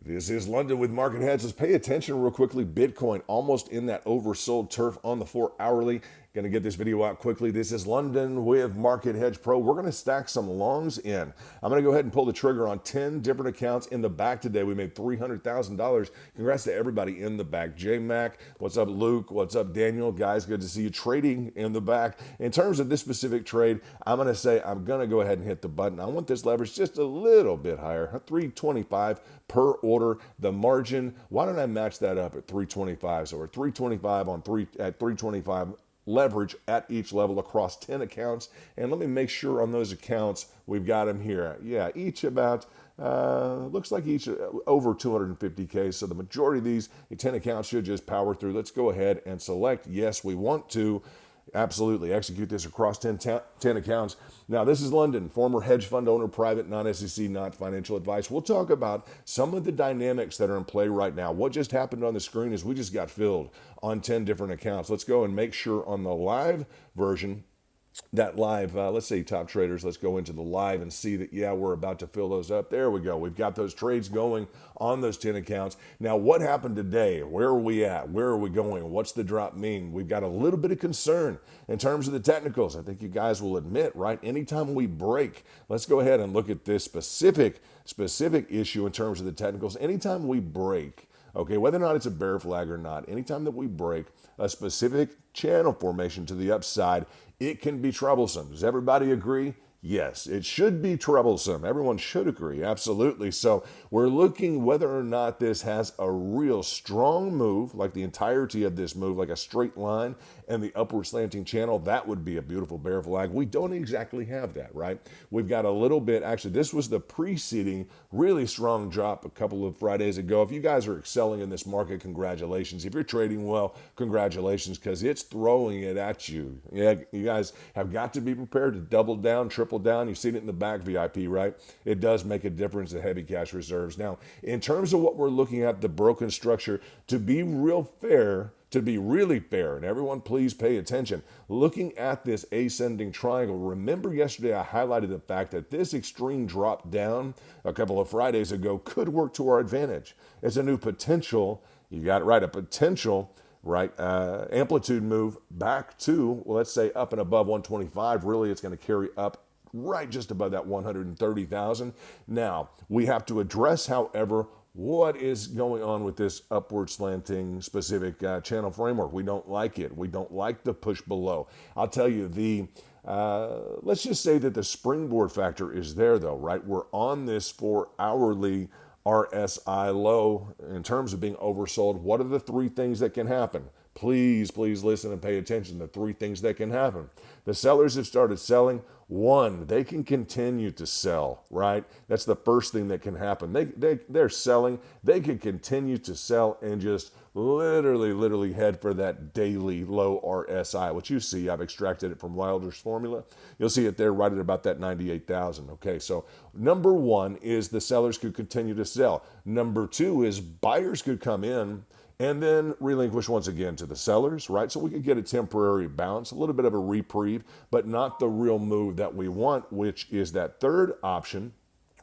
This is London with MarketHedge. Let's pay attention real quickly. Bitcoin almost in that oversold turf on the 4 hourly. Going to get this video out quickly. This is London with MarketHedge Pro. We're going to stack some longs in. I'm going to go ahead and pull the trigger on 10 different accounts in the back today. We made $300,000. Congrats to everybody in the back. J-Mac, what's up, Luke? What's up, Daniel? Guys, good to see you trading in the back. In terms of this specific trade, I'm going to say I'm going to go ahead and hit the button. I want this leverage just a little bit higher, 325 per order. The margin, why don't I match that up at 325? So we're 325 on at 325 leverage at each level across 10 accounts. And let me make sure on those accounts we've got them here. Yeah, each about looks like each over 250K. So the majority of these 10 accounts should just power through. Let's go ahead and select yes, we want to absolutely execute this across 10 accounts. Now, this is London, former hedge fund owner, private, non-SEC, not financial advice. We'll talk about some of the dynamics that are in play right now. What just happened on the screen is we just got filled on 10 different accounts. Let's go and make sure on the live version, that live, let's say top traders, let's go into the live and see that, yeah, we're about to fill those up. There we go. We've got those trades going on those 10 accounts. Now, what happened today? Where are we at? Where are we going? What's the drop mean? We've got a little bit of concern in terms of the technicals. I think you guys will admit, right? Anytime we break, let's go ahead and look at this specific issue in terms of the technicals. Anytime we break, okay, whether or not it's a bear flag or not, anytime that we break a specific channel formation to the upside, it can be troublesome. Does everybody agree? Yes, it should be troublesome. Everyone should agree, absolutely. So we're looking whether or not this has a real strong move, like the entirety of this move, like a straight line and the upward slanting channel. That would be a beautiful bear flag. We don't exactly have that, right? We've got a little bit, actually, this was the preceding really strong drop a couple of Fridays ago. If you guys are excelling in this market, congratulations. If you're trading well, congratulations, because it's throwing it at you. Yeah, you guys have got to be prepared to double down, triple down. You've seen it in the back, VIP, right? It does make a difference, the heavy cash reserves. Now, in terms of what we're looking at, the broken structure, to be real fair, to be really fair, and everyone please pay attention, looking at this ascending triangle, remember yesterday I highlighted the fact that this extreme drop down a couple of Fridays ago could work to our advantage. It's a new potential, you got it right, a potential, right, amplitude move back to, well, let's say up and above 125. Really, it's going to carry up right just above that 130,000. Now, we have to address, however, what is going on with this upward slanting specific channel framework. We don't like it. We don't like the push below. I'll tell you, let's just say that the springboard factor is there, though, right? We're on this 4 hourly RSI low in terms of being oversold. What are the three things that can happen? Please, please listen and pay attention. The three things that can happen. The sellers have started selling. One, they can continue to sell, right? That's the first thing that can happen. They're selling. They can continue to sell and just literally head for that daily low RSI, which you see. I've extracted it from Wilder's formula. You'll see it there right at about that 98,000. Okay, so number one is the sellers could continue to sell. Number two is buyers could come in and then relinquish once again to the sellers, right? So we could get a temporary bounce, a little bit of a reprieve, but not the real move that we want, which is that third option,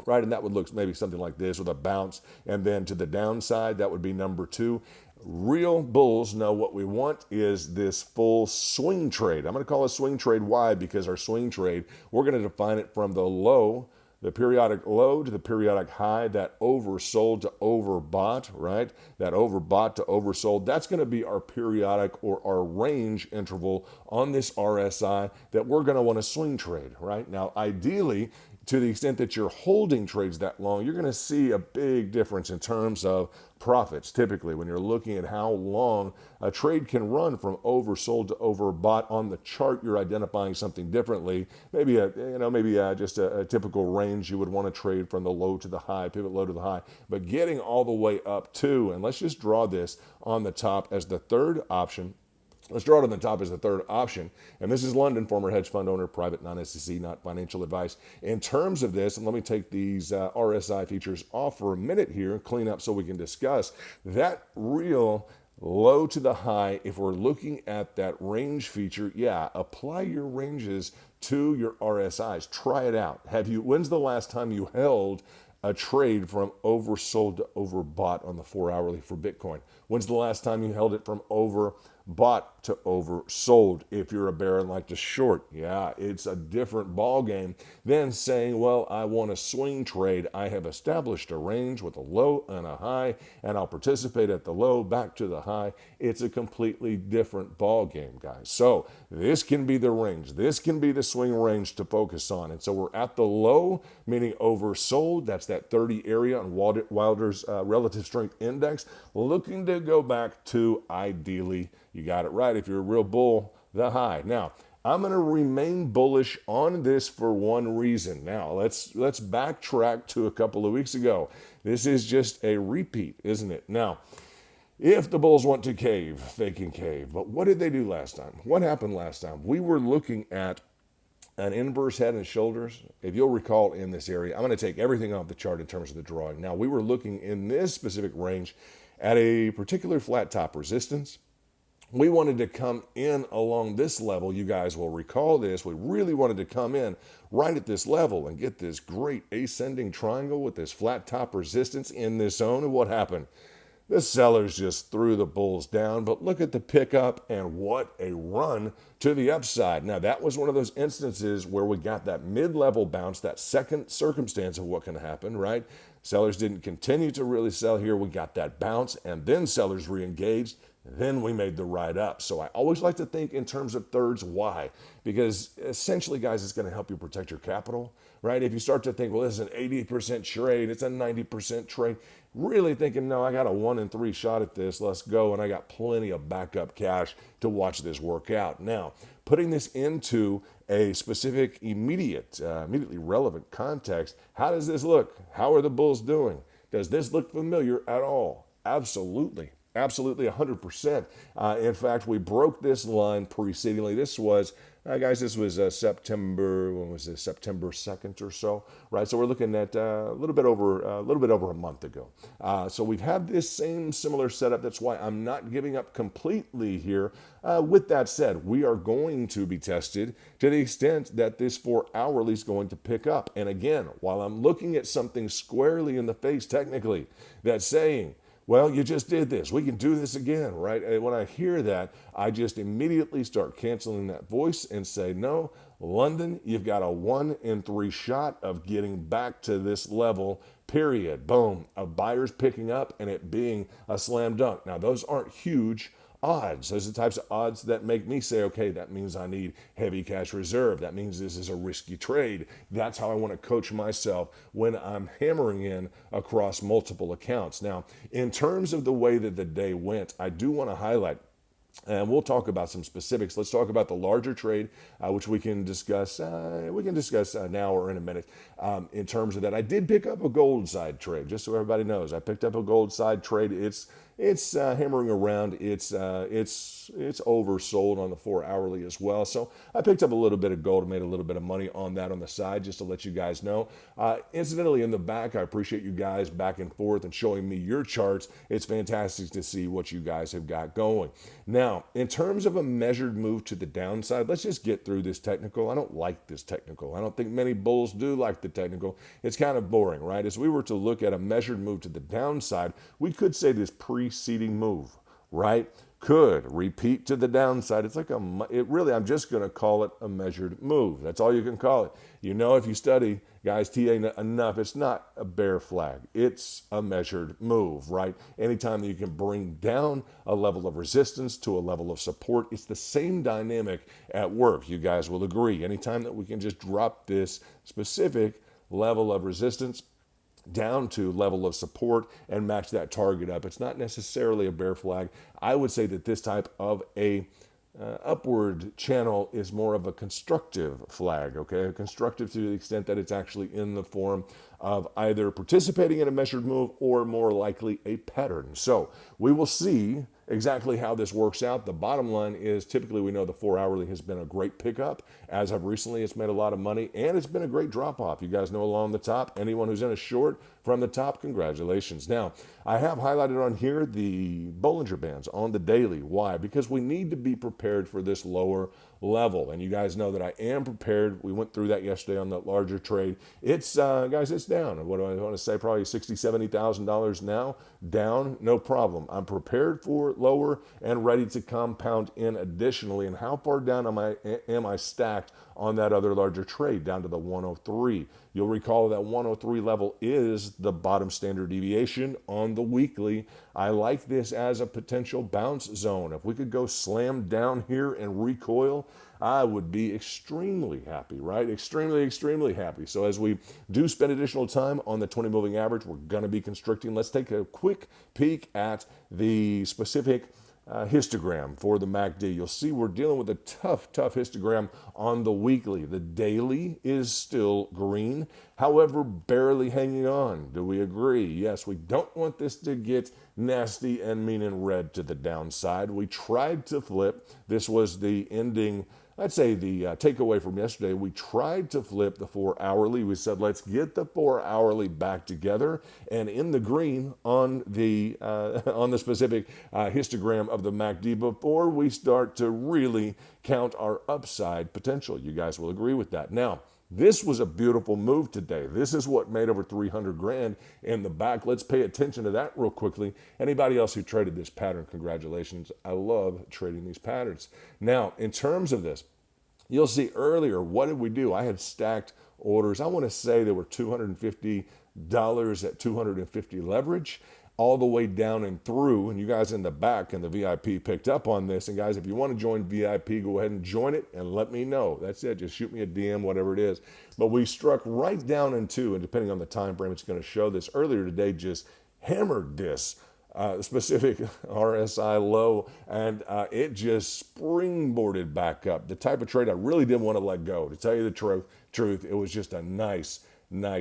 right? And that would look maybe something like this with a bounce and then to the downside. That would be number two. Real bulls know what we want is this full swing trade. I'm going to call it swing trade. Why? Because our swing trade, we're going to define it from the low, the periodic low to the periodic high, that oversold to overbought, right? That overbought to oversold. That's going to be our periodic or our range interval on this RSI that we're going to want to swing trade, right? Now, ideally, to the extent that you're holding trades that long, you're going to see a big difference in terms of profits. Typically, when you're looking at how long a trade can run from oversold to overbought on the chart, you're identifying something differently. Maybe just a typical range you would want to trade from the low to the high, pivot low to the high, but getting all the way up to, and let's just draw this on the top as the third option. Let's draw it on the top as the third option. And this is London, former hedge fund owner, private, non-SEC, not financial advice. In terms of this, and let me take these RSI features off for a minute here and clean up so we can discuss that real low to the high. If we're looking at that range feature, yeah, apply your ranges to your RSIs. Try it out. When's the last time you held a trade from oversold to overbought on the 4 hourly for Bitcoin? When's the last time you held it from overbought to oversold? If you're a bear and like to short, yeah, it's a different ball game than saying, well, I want a swing trade. I have established a range with a low and a high, and I'll participate at the low back to the high. It's a completely different ball game, guys. So this can be the range. This can be the swing range to focus on. And so we're at the low, meaning oversold. That's that 30 area on Wilder's relative strength index, looking to go back to, ideally, you got it right, if you're a real bull, the high. Now, I'm going to remain bullish on this for one reason. Now, let's backtrack to a couple of weeks ago. This is just a repeat, isn't it? Now, if the bulls want to cave, they can cave. But what did they do last time? What happened last time? We were looking at an inverse head and shoulders. If you'll recall in this area, I'm going to take everything off the chart in terms of the drawing. Now, we were looking in this specific range at a particular flat top resistance. We wanted to come in along this level. You guys will recall this. We really wanted to come in right at this level and get this great ascending triangle with this flat top resistance in this zone. And what happened? The sellers just threw the bulls down, but look at the pickup and what a run to the upside. Now, that was one of those instances where we got that mid-level bounce, that second circumstance of what can happen, right? Sellers didn't continue to really sell here. We got that bounce, and then sellers re-engaged. Then we made the ride up. So I always like to think in terms of thirds. Why? Because essentially, guys, it's going to help you protect your capital, right? If you start to think, well, this is an 80% trade, it's a 90% trade, really thinking, no, I got a 1 in 3 shot at this, let's go, and I got plenty of backup cash to watch this work out. Now, putting this into a specific immediately relevant context, how does this look? How are the bulls doing? Does this look familiar at all? Absolutely. Absolutely, 100%. In fact, we broke this line precedingly. This was, guys, this was September. When was this? September 2nd or so, right? So we're looking at a little bit over a month ago. So we've had this same similar setup. That's why I'm not giving up completely here. With that said, we are going to be tested to the extent that this 4 hourly is going to pick up. And again, while I'm looking at something squarely in the face technically, that's saying, well, you just did this. We can do this again, right? And when I hear that, I just immediately start canceling that voice and say, no, London, you've got a 1 in 3 shot of getting back to this level, period. Boom. Of buyers picking up and it being a slam dunk. Now, those aren't huge odds. Those are the types of odds that make me say, okay, that means I need heavy cash reserve. That means this is a risky trade. That's how I want to coach myself when I'm hammering in across multiple accounts. Now, in terms of the way that the day went, I do want to highlight, and we'll talk about some specifics. Let's talk about the larger trade, which we can discuss. Now or in a minute. In terms of that, I did pick up a gold side trade, just so everybody knows. I picked up a gold side trade. It's hammering around. It's oversold on the 4 hourly as well. So I picked up a little bit of gold and made a little bit of money on that on the side, just to let you guys know. Incidentally, in the back, I appreciate you guys back and forth and showing me your charts. It's fantastic to see what you guys have got going. Now, in terms of a measured move to the downside, let's just get through this technical. I don't like this technical. I don't think many bulls do like the technical. It's kind of boring, right? As we were to look at a measured move to the downside, we could say this preceding move, right, could repeat to the downside. It's like I'm just going to call it a measured move. That's all you can call it. You know, if you study, guys, TA enough, it's not a bear flag. It's a measured move, right? Anytime that you can bring down a level of resistance to a level of support, it's the same dynamic at work. You guys will agree. Anytime that we can just drop this specific level of resistance down to level of support and match that target up, it's not necessarily a bear flag. I would say that this type of a upward channel is more of a constructive flag, okay? Constructive to the extent that it's actually in the form of either participating in a measured move or more likely a pattern. So we will see exactly how this works out. The bottom line is typically we know the 4 hourly has been a great pickup. As of recently, it's made a lot of money and it's been a great drop off. You guys know along the top, anyone who's in a short from the top, congratulations. Now, I have highlighted on here the Bollinger Bands on the daily. Why? Because we need to be prepared for this lower level. And you guys know that I am prepared. We went through that yesterday on the larger trade. It's, guys, it's down. What do I want to say? Probably $60,000, $70,000 now. Down, no problem. I'm prepared for lower and ready to compound in additionally. And how far down am I stacked on that other larger trade? Down to the 103. You'll recall that 103 level is the bottom standard deviation on the weekly. I like this as a potential bounce zone. If we could go slam down here and recoil, I would be extremely happy, right? Extremely, extremely happy. So as we do spend additional time on the 20 moving average, we're going to be constricting. Let's take a quick peek at the specific histogram for the MACD. You'll see we're dealing with a tough histogram on the weekly. The daily is still green, however, barely hanging on. Do we agree? Yes, we don't want this to get nasty and mean and red to the downside. We tried to flip. This was the ending, I'd say the takeaway from yesterday. We tried to flip the 4 hourly. We said, let's get the 4 hourly back together and in the green on the specific histogram of the MACD before we start to really count our upside potential. You guys will agree with that. Now, this was a beautiful move today. This is what made over 300 grand in the back. Let's pay attention to that real quickly. Anybody else who traded this pattern, congratulations. I love trading these patterns. Now, in terms of this, you'll see earlier, what did we do? I had stacked orders. I want to say there were $250 at 250 leverage, all the way down and through, and you guys in the back and the VIP picked up on this. And guys, if you want to join VIP, go ahead and join it and let me know. That's it. Just shoot me a DM, whatever it is. But we struck right down into, and depending on the time frame, it's going to show this earlier today, just hammered this specific RSI low, and it just springboarded back up. The type of trade I really didn't want to let go. To tell you the truth, it was just a nice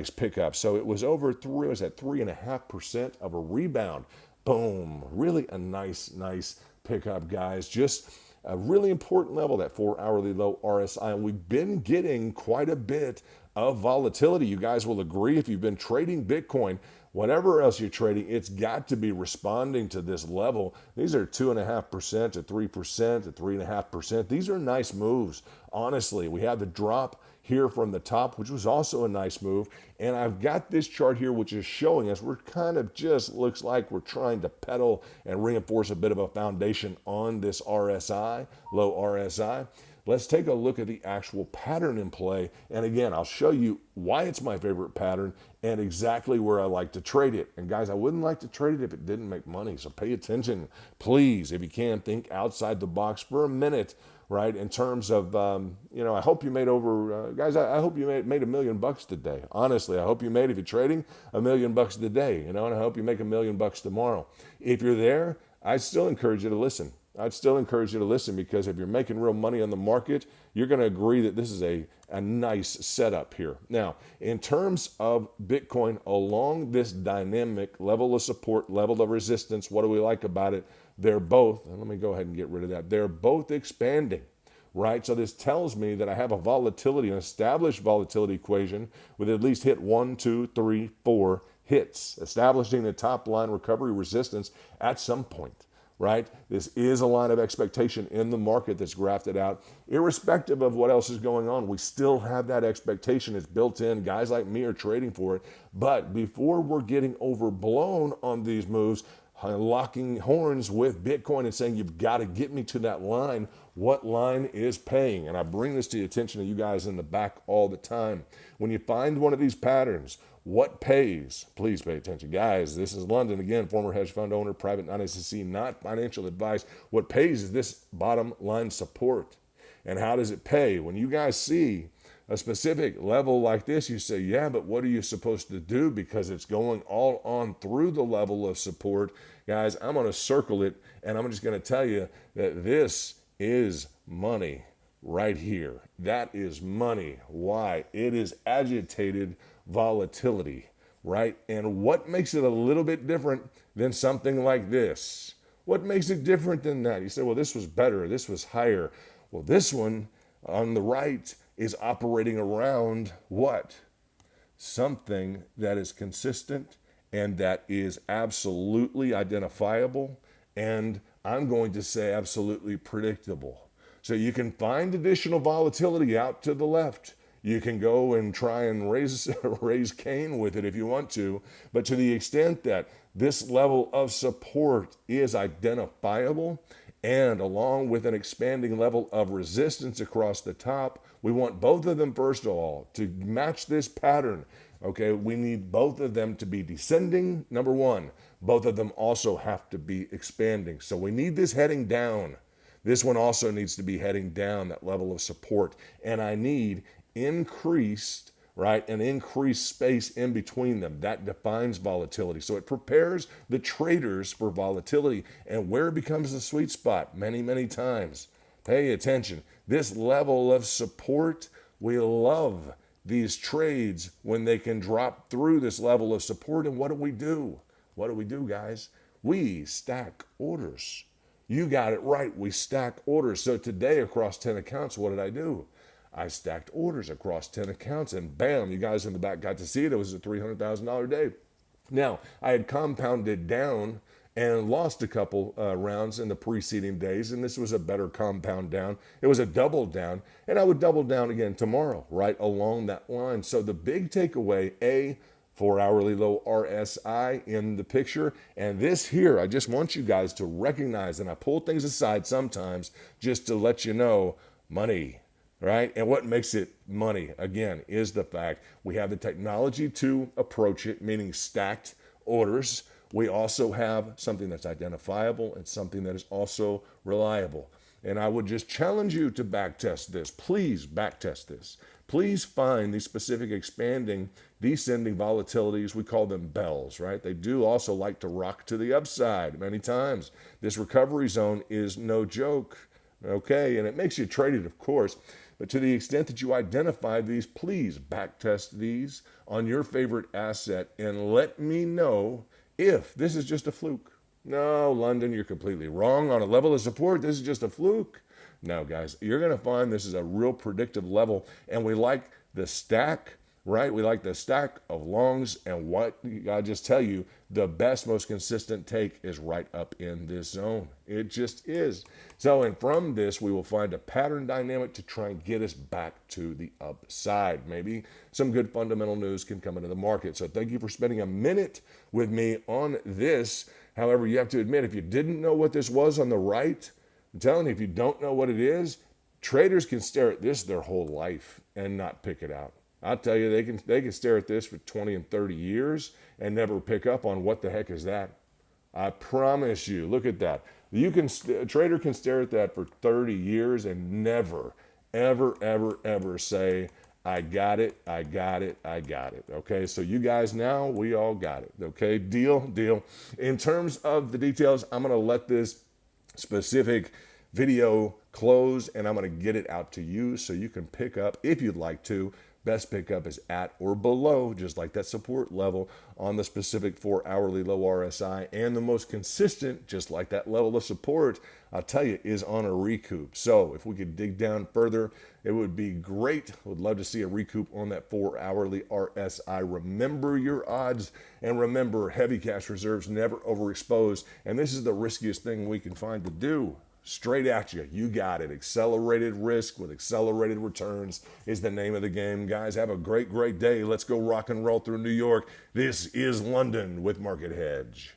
pickup. So it was over three, it was at 3.5% of a rebound. Boom. Really a nice pickup, guys. Just a really important level, that 4 hourly low RSI. And we've been getting quite a bit of volatility. You guys will agree if you've been trading Bitcoin, whatever else you're trading, it's got to be responding to this level. These are 2.5% to 3% to 3.5%. These are nice moves. Honestly, we had the drop here from the top, which was also a nice move. And I've got this chart here, which is showing us we're kind of just looks like we're trying to pedal and reinforce a bit of a foundation on this RSI, low RSI. Let's take a look at the actual pattern in play. And again, I'll show you why it's my favorite pattern and exactly where I like to trade it. And guys, I wouldn't like to trade it if it didn't make money. So pay attention, please. If you can, think outside the box for a minute, right? In terms of, I hope you made over, guys, I hope you made $1 million today. Honestly, I hope you made, if you're trading, $1 million today, and I hope you make $1 million tomorrow. If you're there, I still encourage you to listen. I'd still encourage you to listen, because if you're making real money on the market, you're going to agree that this is a nice setup here. Now, in terms of Bitcoin, along this dynamic level of support, level of resistance, what do we like about it? They're both, and let me go ahead and get rid of that. They're both expanding, right? So this tells me that I have a volatility, an established volatility equation with at least hit 1, 2, 3, 4 hits, establishing the top line recovery resistance at some point. Right? This is a line of expectation in the market that's grafted out. Irrespective of what else is going on, we still have that expectation. It's built in. Guys like me are trading for it. But before we're getting overblown on these moves, locking horns with Bitcoin and saying, you've got to get me to that line, what line is paying? And I bring this to the attention of you guys in the back all the time. When you find one of these patterns, what pays? Please pay attention. Guys, this is London, again, former hedge fund owner, private non-SEC, not financial advice. What pays is this bottom line support. And how does it pay? When you guys see a specific level like this, you say, yeah, but what are you supposed to do? Because it's going all on through the level of support. Guys, I'm going to circle it, and I'm just going to tell you that this is money right here. That is money. Why? It is agitated volatility, right? And what makes it a little bit different than something like this? What makes it different than that? You say, well, this was better, this was higher. Well, this one on the right is operating around what? Something that is consistent and that is absolutely identifiable, and I'm going to say absolutely predictable. So you can find additional volatility out to the left. You can go and try and raise Cain with it if you want to, but to the extent that this level of support is identifiable, and along with an expanding level of resistance across the top, we want both of them, first of all, to match this pattern. Okay, we need both of them to be descending, number one. Both of them also have to be expanding. So we need this heading down. This one also needs to be heading down, that level of support. And I need increased, right, an increased space in between them. That defines volatility. So it prepares the traders for volatility. And where it becomes the sweet spot, many, many times. Pay attention. This level of support, we love these trades when they can drop through this level of support. And what do we do? What do we do, guys? We stack orders. You got it right. We stack orders. So today across 10 accounts, what did I do? I stacked orders across 10 accounts, and bam, you guys in the back got to see it. It was a $300,000 day. Now, I had compounded down and lost a couple rounds in the preceding days, and this was a better compound down. It was a double down, and I would double down again tomorrow, right along that line. So the big takeaway, A, 4-hourly low RSI in the picture. And this here, I just want you guys to recognize, and I pull things aside sometimes just to let you know, money, right? And what makes it money, again, is the fact we have the technology to approach it, meaning stacked orders. We also have something that's identifiable and something that is also reliable. And I would just challenge you to backtest this. Please backtest this. Please find these specific expanding, descending volatilities. We call them bells, right? They do also like to rock to the upside many times. This recovery zone is no joke, okay? And it makes you trade it, of course. But to the extent that you identify these, please backtest these on your favorite asset and let me know if this is just a fluke. No, London, you're completely wrong. On a level of support, this is just a fluke. No, guys, you're going to find this is a real predictive level, and we like the stack, right? We like the stack of longs, and what I just tell you, the best, most consistent take is right up in this zone. It just is. So, and from this, we will find a pattern dynamic to try and get us back to the upside. Maybe some good fundamental news can come into the market. So thank you for spending a minute with me on this. However, you have to admit, if you didn't know what this was on the right, I'm telling you, if you don't know what it is, traders can stare at this their whole life and not pick it out. I'll tell you, they can stare at this for 20 and 30 years and never pick up on what the heck is that. I promise you. Look at that. A trader can stare at that for 30 years and never, ever, ever, ever say, I got it, I got it, I got it. Okay, so you guys now, we all got it. Okay, deal. In terms of the details, I'm going to let this specific video close and I'm going to get it out to you so you can pick up if you'd like to. Best pickup is at or below, just like that support level on the specific 4-hourly low RSI. And the most consistent, just like that level of support, I'll tell you, is on a recoup. So if we could dig down further, it would be great. Would love to see a recoup on that 4-hourly RSI. Remember your odds, and remember, heavy cash reserves never overexposed. And this is the riskiest thing we can find to do. Straight at you. You got it. Accelerated risk with accelerated returns is the name of the game. Guys, have a great, great day. Let's go rock and roll through New York. This is London with MarketHedge.